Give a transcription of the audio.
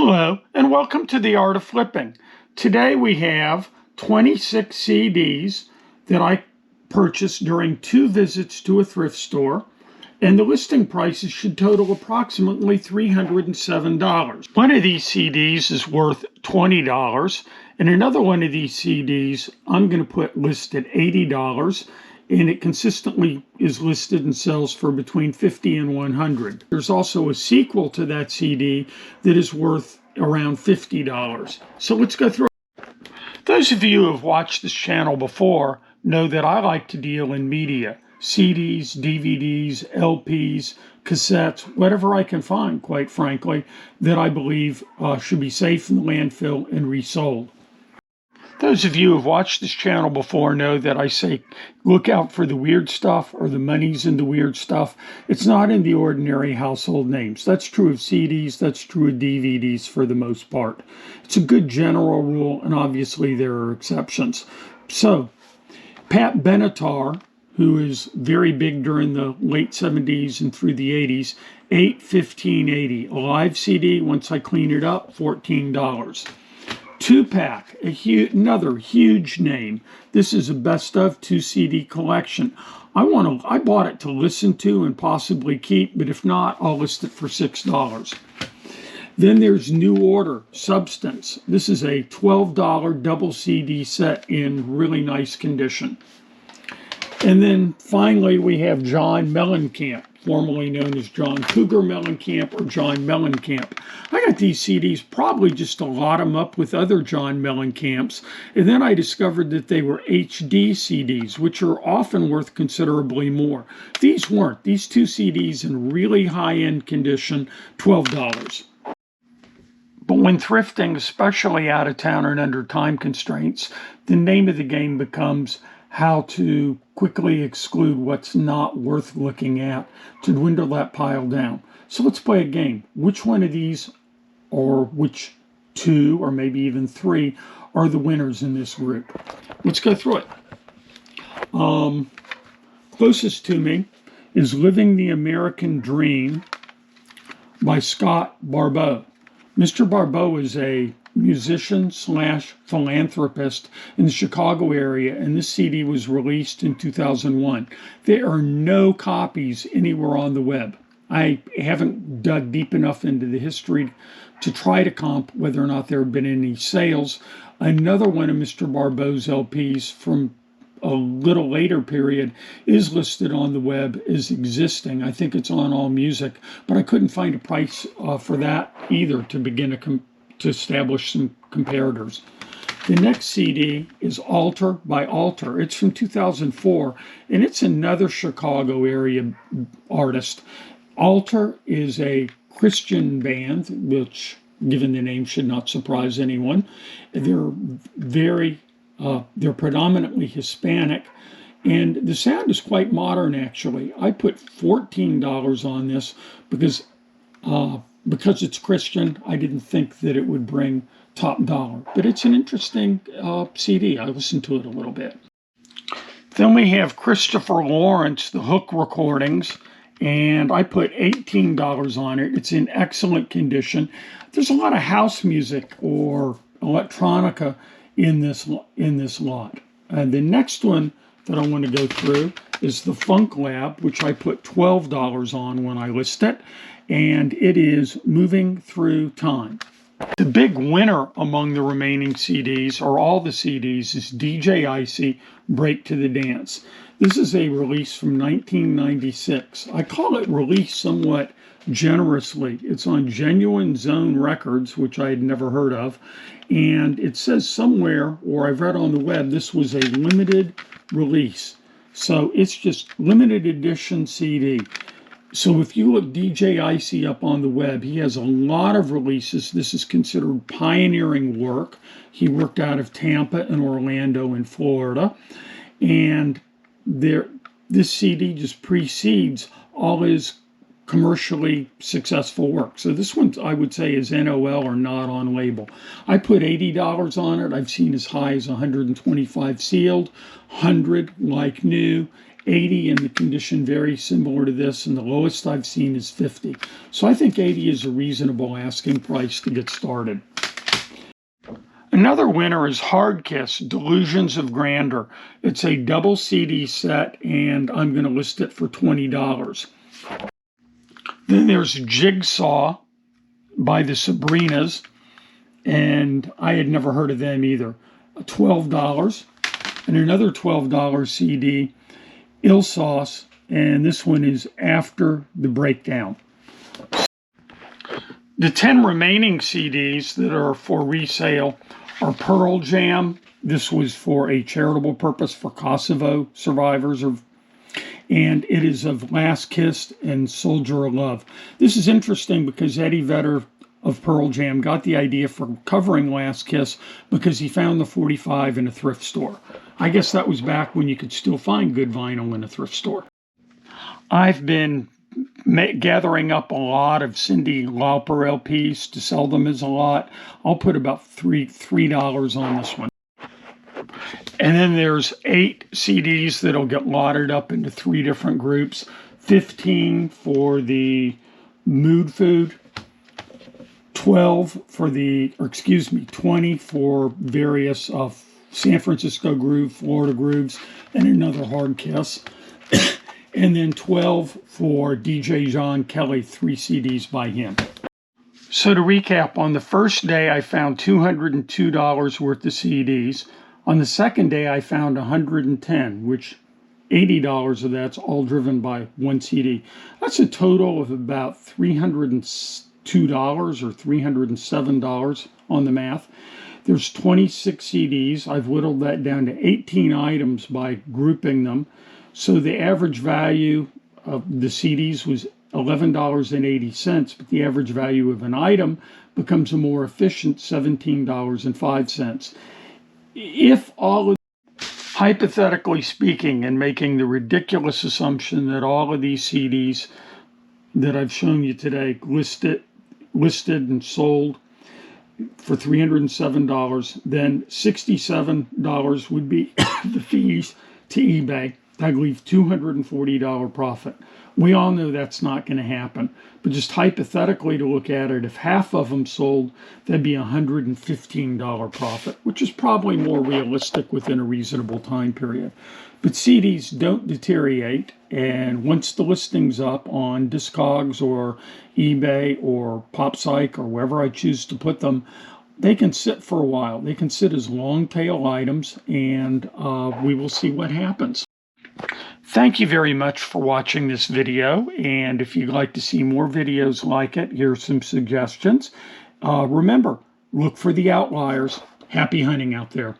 Hello, and welcome to The Art of Flipping. Today we have 26 CDs that I purchased during 2 visits to a thrift store, and the listing prices should total approximately $307. One of these CDs is worth $20, and another one of these CDs I'm going to put listed $80, and it consistently is listed and sells for between $50 and $100. There's also a sequel to that CD that is worth around $50. So let's go through it. Those of you who have watched this channel before know that I like to deal in media. CDs, DVDs, LPs, cassettes, whatever I can find, quite frankly, that I believe should be safe in the landfill and resold. Those of you who have watched this channel before know that I say look out for the weird stuff, or the money's in the weird stuff. It's not in the ordinary household names. That's true of CDs, that's true of DVDs for the most part. It's a good general rule, and obviously there are exceptions. So, Pat Benatar, who is very big during the late 70s and through the 80s, 8/15/80. A live CD, once I clean it up, $14. 2-pack, another huge name. This is a best of 2 CD collection. I bought it to listen to and possibly keep, but if not, I'll list it for $6. Then there's New Order, Substance. This is a $12 double CD set in really nice condition. And then finally we have John Mellencamp, formerly known as John Cougar Mellencamp or John Mellencamp. I got these CDs probably just to lot them up with other John Mellencamps, and then I discovered that they were HD CDs, which are often worth considerably more. These weren't. These 2 CDs in really high-end condition, $12. But when thrifting, especially out of town and under time constraints, the name of the game becomes how to quickly exclude what's not worth looking at to dwindle that pile down. So let's play a game. Which one of these, or which 2, or maybe even 3, are the winners in this group? Let's go through it. Closest to me is Living the American Dream by Scott Barbeau. Mr. Barbeau is a musician slash philanthropist in the Chicago area, and this CD was released in 2001. There are no copies anywhere on the web. I haven't dug deep enough into the history to try to comp whether or not there have been any sales. Another one of Mr. Barbeau's LPs from a little later period is listed on the web as existing. I think it's on AllMusic, but I couldn't find a price for that either to begin to establish some comparators. The next CD is Altar by Altar. It's from 2004, and it's another Chicago area artist. Altar is a Christian band, which, given the name, should not surprise anyone. They're predominantly Hispanic, and the sound is quite modern, actually. I put $14 on this because it's Christian. I didn't think that it would bring top dollar, but it's an interesting CD. I listened to it a little bit. Then we have Christopher Lawrence, the Hook recordings, and I put $18 on it. It's in excellent condition. There's a lot of house music or electronica in this lot. And the next one that I want to go through is the Funk Lab, which I put $12 on when I list it, and it is Moving Through Time. The big winner among the remaining CDs, or all the CDs, is DJ Icy, Break to the Dance. This is a release from 1996. I call it release somewhat generously. It's on Genuine Zone Records, which I had never heard of, and it says somewhere, or I've read on the web, this was a limited release. So it's just limited edition CD. So if you look DJ Icy up on the web, he has a lot of releases. This is considered pioneering work. He worked out of Tampa and Orlando in Florida. And this CD just precedes all his commercially successful work. So this one, I would say, is NOL or not on label. I put $80 on it. I've seen as high as 125 sealed, 100 like new, 80 in the condition very similar to this, and the lowest I've seen is 50. So I think 80 is a reasonable asking price to get started. Another winner is Hard Kiss, Delusions of Grandeur. It's a double CD set, and I'm going to list it for $20. Then there's Jigsaw by the Sabrinas, and I had never heard of them either. $12. And another $12 CD, Il Sauce, and this one is After the Breakdown. The 10 remaining CDs that are for resale are Pearl Jam. This was for a charitable purpose for Kosovo survivors, and it is of Last Kiss and Soldier of Love. This is interesting because Eddie Vedder of Pearl Jam got the idea for covering Last Kiss because he found the 45 in a thrift store. I guess that was back when you could still find good vinyl in a thrift store. I've been gathering up a lot of Cyndi Lauper LPs to sell them as a lot. I'll put about $3 on this one. And then there's 8 CDs that'll get lotted up into 3 different groups. 15 for the mood food, 20 for various San Francisco Groove, Florida Grooves, and another Hard Kiss. And then 12 for DJ John Kelly, 3 CDs by him. So to recap, on the first day I found $202 worth of CDs. On the second day I found 110, which $80 of that's all driven by one CD. That's a total of about $302 or $307 on the math. There's 26 CDs. I've whittled that down to 18 items by grouping them. So the average value of the CDs was $11.80, but the average value of an item becomes a more efficient $17.05. If all of, hypothetically speaking, and making the ridiculous assumption that all of these CDs that I've shown you today listed and sold for $307, then $67 would be the fees to eBay. I'd leave $240 profit. We all know that's not going to happen, but just hypothetically to look at it, if half of them sold, that'd be $115 profit, which is probably more realistic within a reasonable time period. But CDs don't deteriorate, and once the listing's up on Discogs or eBay or PopPsych or wherever I choose to put them, they can sit for a while. They can sit as long tail items, and we will see what happens. Thank you very much for watching this video, and if you'd like to see more videos like it, here's some suggestions. Remember, look for the outliers. Happy hunting out there.